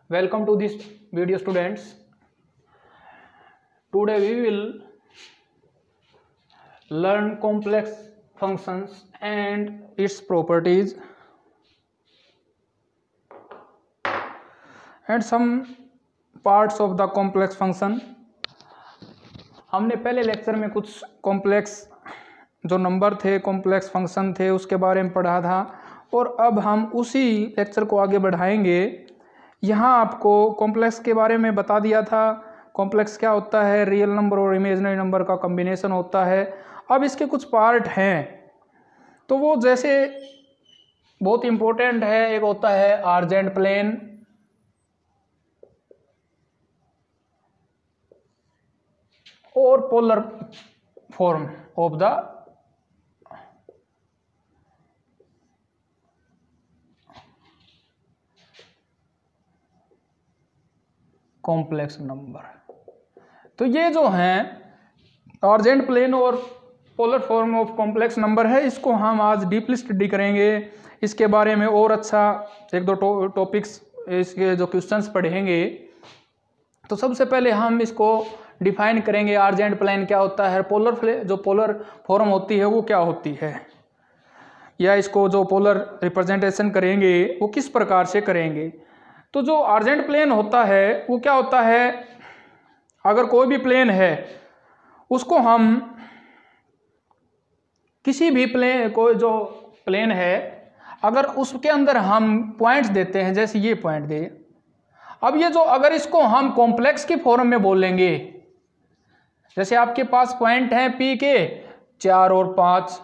Welcome to this video, students. Today we will learn complex functions and its properties and some parts of the complex function. हमने पहले lecture में कुछ complex जो number थे, complex function थे, उसके बारे में पढ़ा था और अब हम उसी लेक्चर को आगे बढ़ाएंगे। यहाँ आपको कॉम्प्लेक्स के बारे में बता दिया था। कॉम्प्लेक्स क्या होता है? रियल नंबर और इमेजिनरी नंबर का कॉम्बिनेशन होता है। अब इसके कुछ पार्ट हैं तो वो जैसे बहुत इम्पोर्टेंट है। एक होता है आर्जेंट प्लेन, और polar form of the complex number. तो ये जो हैं आर्जेंट प्लेन और polar form of complex number है, इसको हम आज डीपली स्टडी करेंगे। इसके बारे में और अच्छा एक दो टॉपिक्स, इसके जो क्वेश्चंस पढ़ेंगे। तो सबसे पहले हम इसको डिफाइन करेंगे। आर्जेंट प्लेन क्या होता है, जो पोलर फॉर्म होती है वो क्या होती है, या इसको जो पोलर रिप्रेजेंटेशन करेंगे वो किस प्रकार से करेंगे। तो जो आर्जेंट प्लेन होता है वो क्या होता है, अगर कोई भी प्लेन है उसको हम किसी भी प्लेन, कोई जो प्लेन है अगर उसके अंदर हम पॉइंट्स देते हैं, जैसे ये पॉइंट दे, अब ये जो अगर इसको हम कॉम्प्लेक्स की फॉर्म में बोलेंगे, जैसे आपके पास पॉइंट हैं पी के 4 और 5,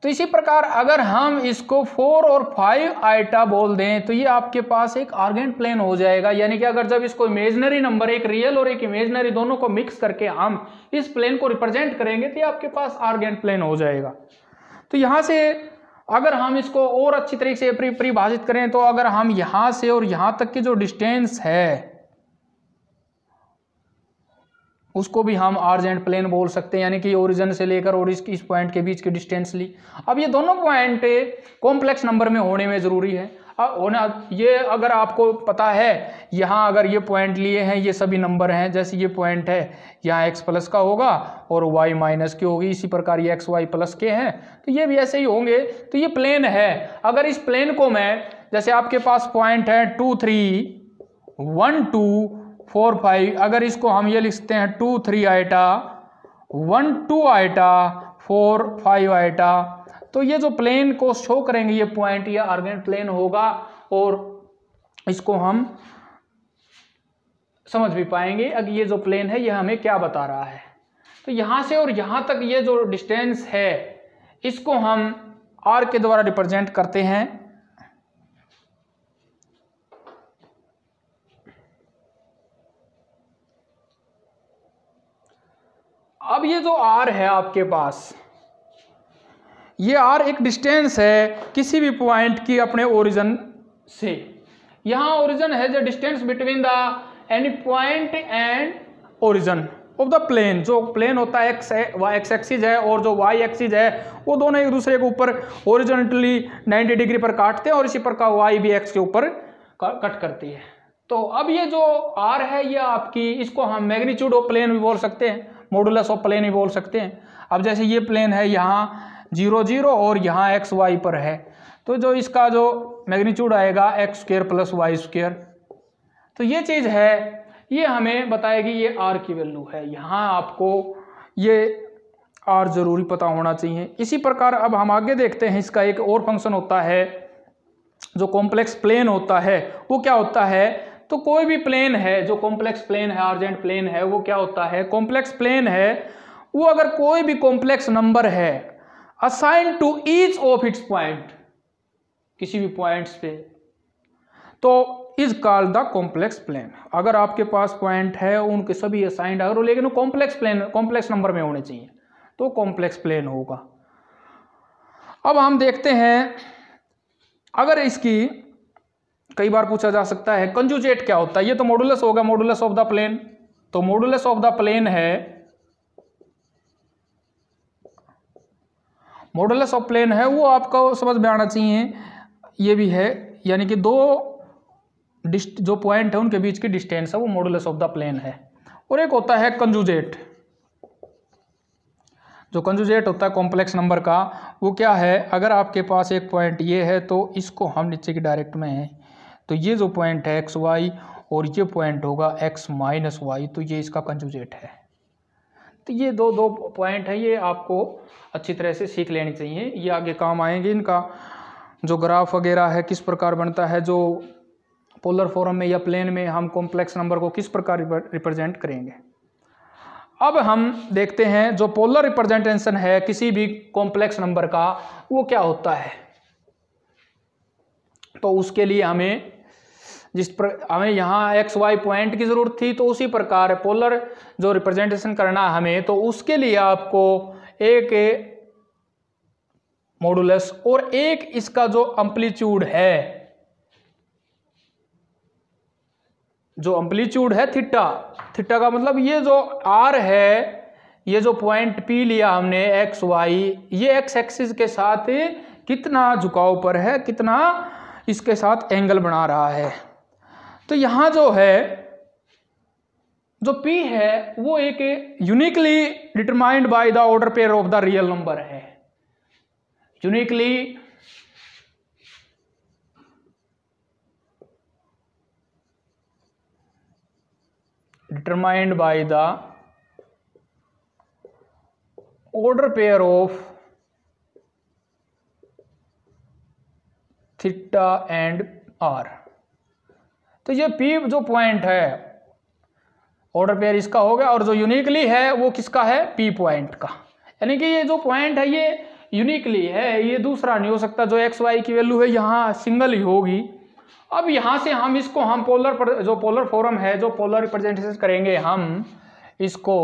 तो इसी प्रकार अगर हम इसको 4 और 5 आइटा बोल दें तो ये आपके पास एक आर्जेंट प्लेन हो जाएगा। यानी कि अगर जब इसको इमेजिनरी नंबर, एक रियल और एक इमेजिनरी, दोनों को मिक्स करके हम इस प्लेन को रिप्रेजेंट करेंगे तो ये आपके पास आर्जेंट प्लेन हो जाएगा। तो यहाँ से अगर हम इसको और अच्छी तरीके से परिभाषित करें तो अगर हम यहाँ से और यहाँ तक की जो डिस्टेंस है उसको भी हम आर्जेंट प्लेन बोल सकते हैं, यानी कि ओरिजिन से लेकर और इस पॉइंट के बीच की डिस्टेंस ली। अब ये दोनों पॉइंट कॉम्प्लेक्स नंबर में होने में ज़रूरी है। ये अगर आपको पता है, यहाँ अगर ये पॉइंट लिए हैं, ये सभी नंबर हैं, जैसे ये पॉइंट है यहाँ x प्लस का होगा और y माइनस की होगी, इसी प्रकार ये x y प्लस के हैं तो ये भी ऐसे ही होंगे। तो ये प्लेन है। अगर इस प्लेन को मैं, जैसे आपके पास पॉइंट है 2 3 1 2 4 5, अगर इसको हम ये लिखते हैं 2 3 आइटा 1 2 आइटा 4 5 आइटा, तो ये जो प्लेन को शो करेंगे ये पॉइंट, ये आर्जेंट प्लेन होगा और इसको हम समझ भी पाएंगे अगर ये जो प्लेन है ये हमें क्या बता रहा है। तो यहाँ से और यहाँ तक ये जो डिस्टेंस है इसको हम आर के द्वारा रिप्रेजेंट करते हैं। अब ये जो आर है आपके पास, ये आर एक डिस्टेंस है किसी भी पॉइंट की अपने ओरिजिन से। यहाँ ओरिजिन है the distance between the any point and origin of the plane. जो प्लेन होता है एक्स एक्सिस है और जो वाई एक्सिस है वो दोनों एक दूसरे के ऊपर ओरिजिनली 90 डिग्री पर काटते हैं और इसी प्रकार वाई भी एक्स के ऊपर कट करती है। तो अब ये जो आर है ये आपकी, इसको हम मैग्नीट्यूड ऑफ प्लेन भी बोल सकते हैं, मॉडुलस ऑफ प्लेन भी बोल सकते हैं। अब जैसे ये प्लेन है यहाँ 0 0 और यहाँ एक्स वाई पर है, तो जो इसका जो मैग्नीट्यूड आएगा x square plus y square. तो ये चीज़ है, ये हमें बताएगी ये आर की वैल्यू है। यहाँ आपको ये आर जरूरी पता होना चाहिए। इसी प्रकार अब हम आगे देखते हैं, इसका एक और फंक्शन होता है जो कॉम्प्लेक्स प्लेन होता है। वो क्या होता है, तो कोई भी प्लेन है जो कॉम्प्लेक्स प्लेन है, आर्जेंट प्लेन है, वो क्या होता है, कॉम्प्लेक्स प्लेन है वो अगर कोई भी कॉम्प्लेक्स नंबर है assign to each of its point, किसी भी पॉइंट्स पे, तो is called the complex plane. अगर आपके पास पॉइंट है उनके सभी असाइंड अगर, लेकिन वो कॉम्प्लेक्स नंबर में होने चाहिए तो कॉम्प्लेक्स प्लेन होगा। अब हम देखते हैं, अगर इसकी कई बार पूछा जा सकता है कंजुगेट क्या होता है। ये तो मॉडुलस होगा, मॉडुलस ऑफ द प्लेन। तो मॉडुलस ऑफ द प्लेन है, मॉडुलस ऑफ प्लेन है वो आपको समझ में आना चाहिए। ये भी है, यानी कि दो जो पॉइंट है उनके बीच की डिस्टेंस है वो मॉडुलस ऑफ द प्लेन है। और एक होता है कंजुगेट। जो कंजुगेट होता है कॉम्प्लेक्स नंबर का, वो क्या है, अगर आपके पास एक पॉइंट ये है तो इसको हम नीचे की डायरेक्ट में है, तो ये जो पॉइंट है एक्स वाई और ये पॉइंट होगा एक्स माइनस वाई, तो ये इसका कंजुगेट है। तो ये दो पॉइंट है, ये आपको अच्छी तरह से सीख लेनी चाहिए, ये आगे काम आएंगे। इनका जो ग्राफ वगैरह है किस प्रकार बनता है, जो पोलर फॉर्म में या प्लेन में हम कॉम्प्लेक्स नंबर को किस प्रकार रिप्रेजेंट करेंगे। अब हम देखते हैं जो पोलर रिप्रेजेंटेशन है किसी भी कॉम्प्लेक्स नंबर का वो क्या होता है। तो उसके लिए हमें हमें यहाँ एक्स वाई पॉइंट की जरूरत थी, तो उसी प्रकार पोलर जो रिप्रेजेंटेशन करना है हमें, तो उसके लिए आपको एक मॉडुलस और एक इसका जो एम्पलीट्यूड है, जो एम्पलीट्यूड है थीटा, थीटा का मतलब ये जो आर है, ये जो पॉइंट पी लिया हमने एक्स वाई, ये एक्स एक्सिस के साथ कितना झुकाव पर है, कितना इसके साथ एंगल बना रहा है। तो यहां जो है जो P है वो एक uniquely determined by the order pair of the real number है, uniquely determined by the order pair of theta and r. तो ये P जो पॉइंट है ऑर्डर पेयर इसका हो गया, और जो यूनिकली है वो किसका है, P पॉइंट का। यानी कि ये जो पॉइंट है ये यूनिकली है, ये दूसरा नहीं हो सकता। जो एक्स वाई की वैल्यू है यहाँ सिंगल ही होगी। अब यहाँ से हम इसको हम जो पोलर फॉर्म है, जो पोलर रिप्रेजेंटेशन करेंगे, हम इसको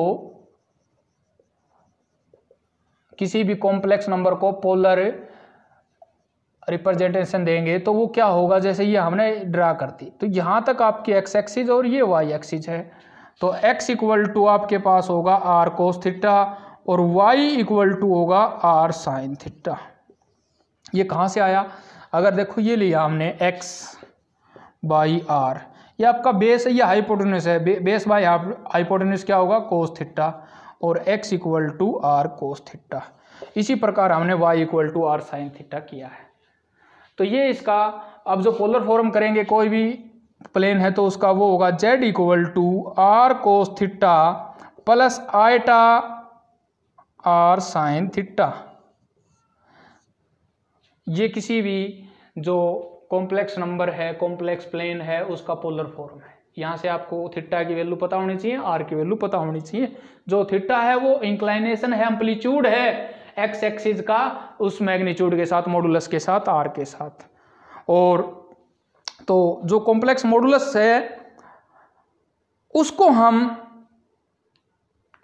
किसी भी कॉम्प्लेक्स नंबर को पोलर रिप्रेजेंटेशन देंगे तो वो क्या होगा, जैसे ये हमने ड्रा करती, तो यहाँ तक आपकी एक्स एक्सिस और ये वाई एक्सिस है, तो x इक्वल टू आपके पास होगा r कोस थीटा और y इक्वल टू होगा r साइन थीटा। ये कहाँ से आया, अगर देखो ये लिया हमने x बाई r, ये आपका बेस है, ये हाइपोटेन्यूस है, बेस बाई हाइपोटेन्यूस क्या होगा, कोस थीटा, और x equal to r cos theta. इसी प्रकार हमने y equal to r sine theta किया है। तो ये इसका अब जो पोलर फॉर्म करेंगे कोई भी प्लेन है तो उसका वो होगा z equal to r cos theta plus iota r sine theta. ये किसी भी जो कॉम्प्लेक्स नंबर है, कॉम्प्लेक्स प्लेन है, उसका पोलर फॉर्म है। यहाँ से आपको थीटा की वैल्यू पता होनी चाहिए, r की वैल्यू पता होनी चाहिए। जो थीटा है वो इंक्लाइनेशन है, एम्पलीट्यूड है एक्स एक्सिस का, उस मैग्नीट्यूड के साथ, मॉडुलस के साथ, r के साथ। और तो जो कॉम्प्लेक्स मॉडुलस है उसको हम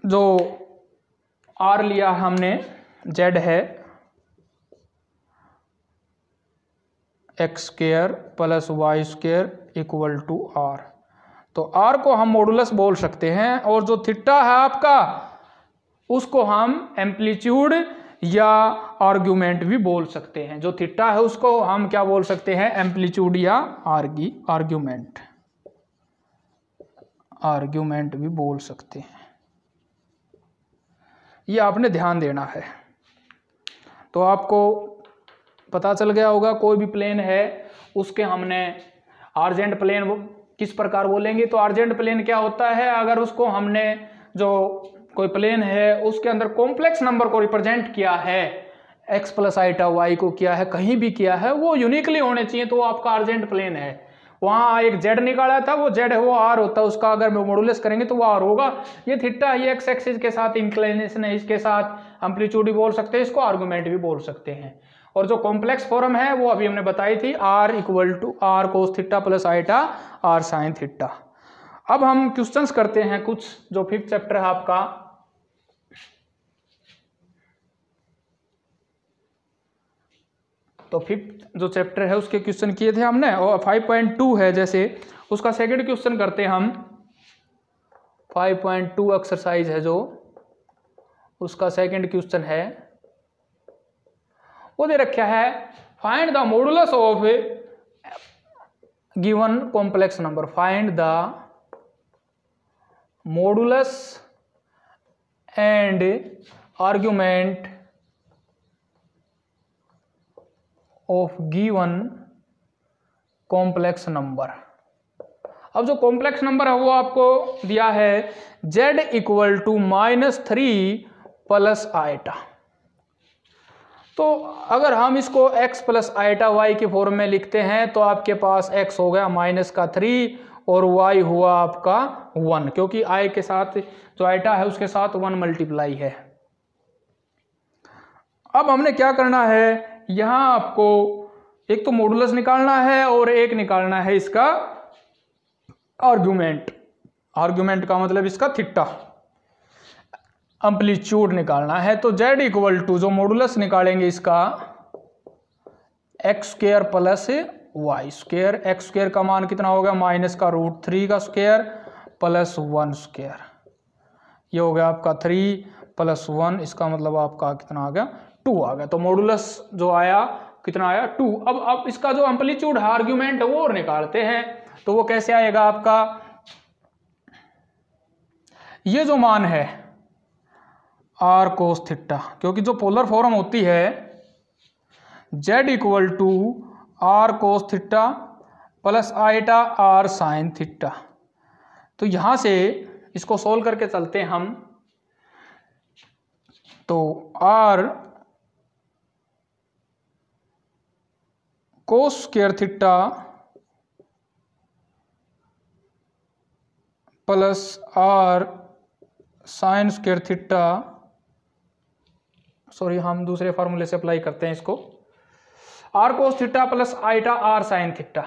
जो r लिया हमने, z है x square plus y square equal to r, तो r को हम मॉडुलस बोल सकते हैं, और जो थीटा है आपका उसको हम एम्पलीट्यूड या आर्ग्यूमेंट भी बोल सकते हैं। जो थीटा है उसको हम क्या बोल सकते हैं, एम्पलीट्यूड या आर्ग्यूमेंट भी बोल सकते हैं। ये आपने ध्यान देना है। तो आपको पता चल गया होगा कोई भी प्लेन है उसके हमने आर्जेंट प्लेन किस प्रकार बोलेंगे। तो आर्जेंट प्लेन क्या होता है, अगर उसको हमने जो कोई प्लेन है उसके अंदर कॉम्प्लेक्स नंबर को रिप्रेजेंट किया है, x प्लस आइटा y को किया है, कहीं भी किया है, वो यूनिकली होने चाहिए, तो वो आपका आर्जेंट प्लेन है। वहाँ एक z निकाला था, वो z है वो r होता है, उसका अगर मॉडुलस करेंगे तो वो r होगा। ये थीटा, ये x एक्सिस के साथ इंक्लिनेशन है, इसके साथ एम्पलीट्यूड भी बोल सकते हैं, इसको आर्गुमेंट भी बोल सकते हैं। और जो कॉम्प्लेक्स फॉर्म है वो अभी हमने बताई थी, r equal to r cos theta plus iota r sine theta. अब हम क्वेश्चंस करते हैं कुछ, जो 5th चैप्टर है आपका। तो 5th जो चैप्टर है उसके क्वेश्चन किए थे हमने, और 5.2 है जैसे, उसका सेकंड क्वेश्चन करते हैं हम। 5.2 एक्सरसाइज है जो, उसका सेकंड क्वेश्चन है, वो दे रखा है, find the modulus of given complex number, find the modulus and argument of given complex number. अब जो कॉम्प्लेक्स नंबर है वो आपको दिया है z equal to -3 plus iota. तो अगर हम इसको x प्लस आइटा y के फॉर्म में लिखते हैं तो आपके पास x हो गया -3 और y हुआ आपका 1, क्योंकि i के साथ जो आइटा है उसके साथ 1 मल्टीप्लाई है। अब हमने क्या करना है, यहां आपको एक तो मॉडुलस निकालना है और एक निकालना है इसका आर्ग्यूमेंट। आर्ग्यूमेंट का मतलब इसका थीटा, एम्पलीट्यूड निकालना है। तो z इक्वल टू जो मॉडुलस निकालेंगे इसका x square plus y square. X square का मान कितना होगा, -√3 का स्क्वायर प्लस 1 स्क्वायर। ये हो गया आपका 3 प्लस 1, इसका मतलब आपका कितना आ गया, 2 आ गया। तो मॉडुलस जो आया कितना आया, 2। अब इसका जो एम्पलीट्यूड है आर्ग्यूमेंट है वो और निकालते हैं। तो वो कैसे आएगा आपका, ये जो मान है r cos थीटा, क्योंकि जो पोलर फॉर्म होती है z equal to r cos theta plus iota r sin theta. तो यहां से इसको सोल्व करके चलते हैं हम। तो r cos square theta plus r sin square theta, sorry हम दूसरे फार्मूले से अप्लाई करते हैं इसको, r cos theta plus iota r sin theta.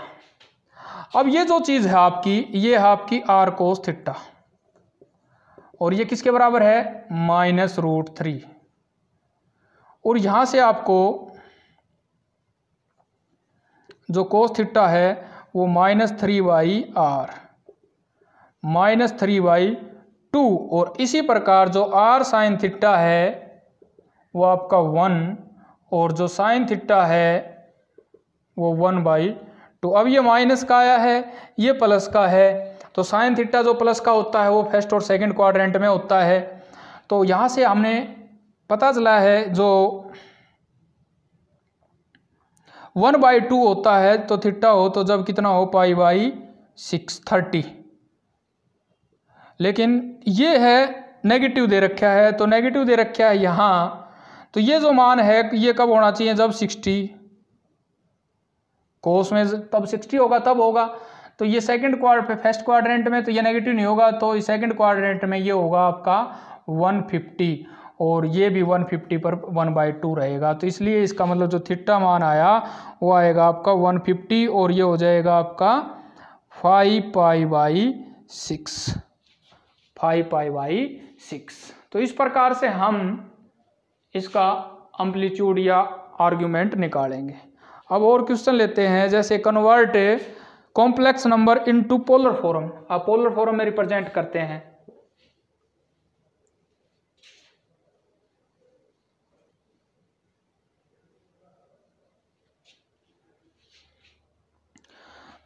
अब ये जो चीज है आपकी, ये है आपकी r cos थीटा और ये किसके बराबर है, -√3। और यहां से आपको जो cos थीटा है वो -3/r -3/2, और इसी प्रकार जो r sin थीटा है वो आपका 1 और जो sin थीटा है वो 1/2। अब ये माइनस का आया है, ये प्लस का है। तो sin थीटा जो प्लस का होता है वो फर्स्ट और सेकंड क्वाड्रेंट में होता है। तो यहाँ से हमने पता चला है जो 1/2 होता है तो थीटा हो तो जब कितना हो, π/6 30। लेकिन ये है नेगेटिव दे रखा है, तो नेगेटिव दे रखा है यहाँ। तो ये जो मान है ये कब होना चाहिए, जब 60 कोस में तब 60 होगा तब होगा। तो ये सेकंड फर्स्ट क्वाड्रेंट में तो ये नेगेटिव नहीं होगा, तो सेकंड क्वाड्रेंट में ये होगा आपका 150 और ये भी 150 पर 1/2 रहेगा। तो इसलिए इसका मतलब जो थीटा मान आया वो आएगा आपका 150 और ये हो जाएगा आपका 5π/6 5π/6। तो इस प्रकार से हम इसका एम्पलीट्यूड या आर्ग्यूमेंट निकालेंगे। अब और क्वेश्चन लेते हैं, जैसे convert complex number into polar form. आप पोलर फॉर्म में रिप्रेजेंट करते हैं।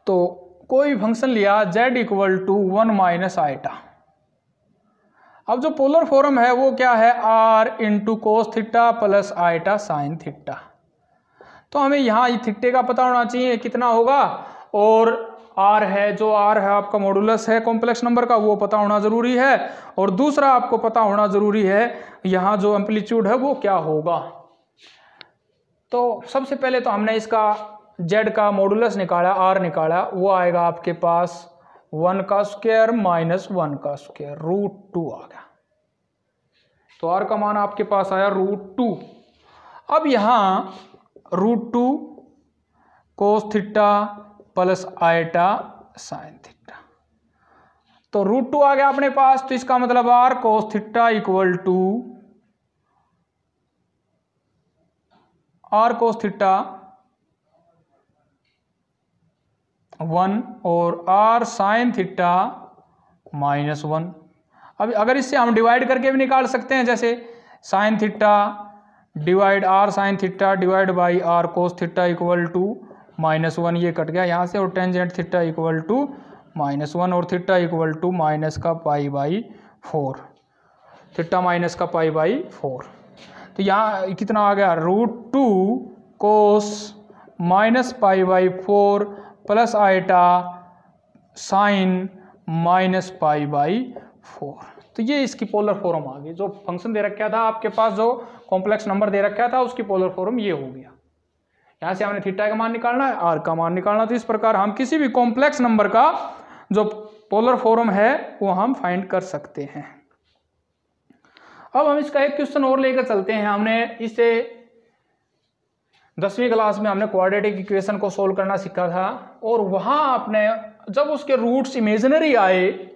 तो कोई फंक्शन लिया z इक्वल टू 1 - आइटा। अब जो पोलर फॉर्म है वो क्या है, r into cos theta plus iota sine theta. तो हमें यहाँ थीटे का पता होना चाहिए कितना होगा, और r है, जो r है आपका मॉडुलस है कॉम्प्लेक्स नंबर का, वो पता होना जरूरी है। और दूसरा आपको पता होना जरूरी है यहाँ जो एम्पलीट्यूड है वो क्या होगा। तो सबसे पहले तो हमने इसका z का मॉडुलस निकाला, r निकाला, वो आएगा आपके पास 1 का स्क्वायर माइनस 1 का स्क्वायर √2 आ गया। तो r का मान आपके पास आया √2। अब यहाँ √2 cos theta plus iota sine theta, तो √2 आ गया अपने पास। तो इसका मतलब r cos theta equal to r cos theta 1 और r साइन थीटा -1। अब अगर इससे हम डिवाइड करके भी निकाल सकते हैं, जैसे sine theta divide r sine theta divide by r cos theta equal to -1 ये कट गया यहाँ से, और टेंजेंट थीटा इक्वल टू -1 और थीटा इक्वल टू माइनस का π/4, थीटा माइनस का π/4। तो यहाँ कितना आ गया, √2 cos -π/4 प्लस आइटा साइन -π/4। तो ये इसकी पोलर फॉर्म आ गई। जो फंक्शन दे रखा था आपके पास, जो कॉम्प्लेक्स नंबर दे रखा था, उसकी पोलर फॉर्म ये हो गया। यहाँ से हमने थीटा का मान निकालना है, आर का मान निकालना। तो इस प्रकार हम किसी भी कॉम्प्लेक्स नंबर का जो पोलर फॉर्म है वो हम फाइंड कर सकते हैं। अब हम इसका एक क्वेश्चन और लेकर चलते हैं। हमने इसे 10वीं क्लास में हमने क्वाड्रेटिक इक्वेशन को सोल्व करना सीखा था, और वहां आपने जब उसके रूट्स इमेजिनरी आए,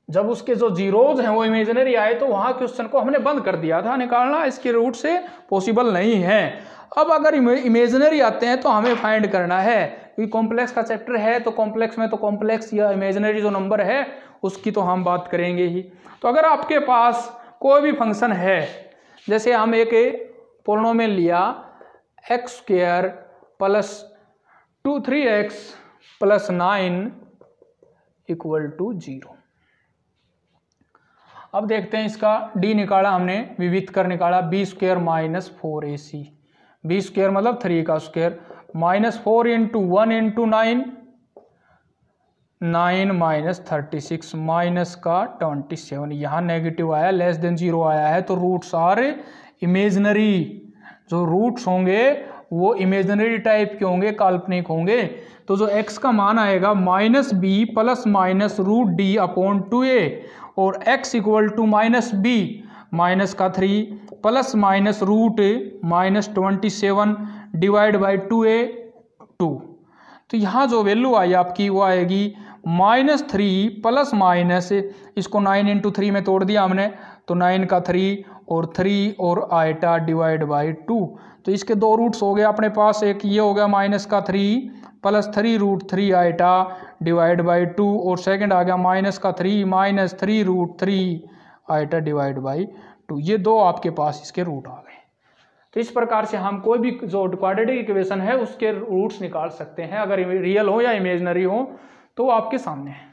जब उसके जो जीरोज हैं वो इमेजिनरी आए, तो वहां क्वेश्चन को हमने बंद कर दिया था, निकालना इसके रूट से पॉसिबल नहीं है। अब अगर इमेजिनरी आते हैं तो हमें फाइंड करना है, क्योंकि कॉम्प्लेक्स का चैप्टर है, तो कॉम्प्लेक्स में तो कॉम्प्लेक्स या इमेजिनरी जो नंबर है उसकी तो हम बात करेंगे ही। तो अगर आपके पास कोई भी फंक्शन है, जैसे हम एक पोलिनोमियल लिया x² plus 3x plus 9 equal to 0। अब देखते हैं, इसका d निकाला हमने, विविध कर निकाला, b² माइनस 4ac, b² मतलब 3 का स्क्वायर, -4 × 1 × 9, 9 - 36 माइनस का 27। यहाँ नेगेटिव आया, लेस देन 0 आया है, तो रूट्स आर इमेजनरी। जो रूट्स होंगे वो इमेजनरी टाइप के होंगे, काल्पनिक होंगे। तो जो x का मान आएगा -b प्लस माइनस √d/2a, और x इक्वल टू -b माइनस का 3 plus minus root -27 divide by 2a 2। तो यहाँ जो वैल्यू आई आपकी वो आएगी -3 प्लस माइनस, इसको 9 × 3 में तोड़ दिया हमने, तो 9 का 3 और 3 और आइटा डिवाइड बाई 2। तो इसके दो रूट्स हो गए अपने पास, एक ये हो गया माइनस का 3 प्लस 3√3 आइटा डिवाइड बाई 2, और सेकंड आ गया माइनस का 3 माइनस 3√3 आइटा डिवाइड बाई 2। ये दो आपके पास इसके रूट आ गए। तो इस प्रकार से हम कोई भी जो क्वाड्रेटिक इक्वेशन है उसके रूट्स निकाल सकते हैं, अगर रियल हो या इमेजनरी हो तो वो आपके सामने है।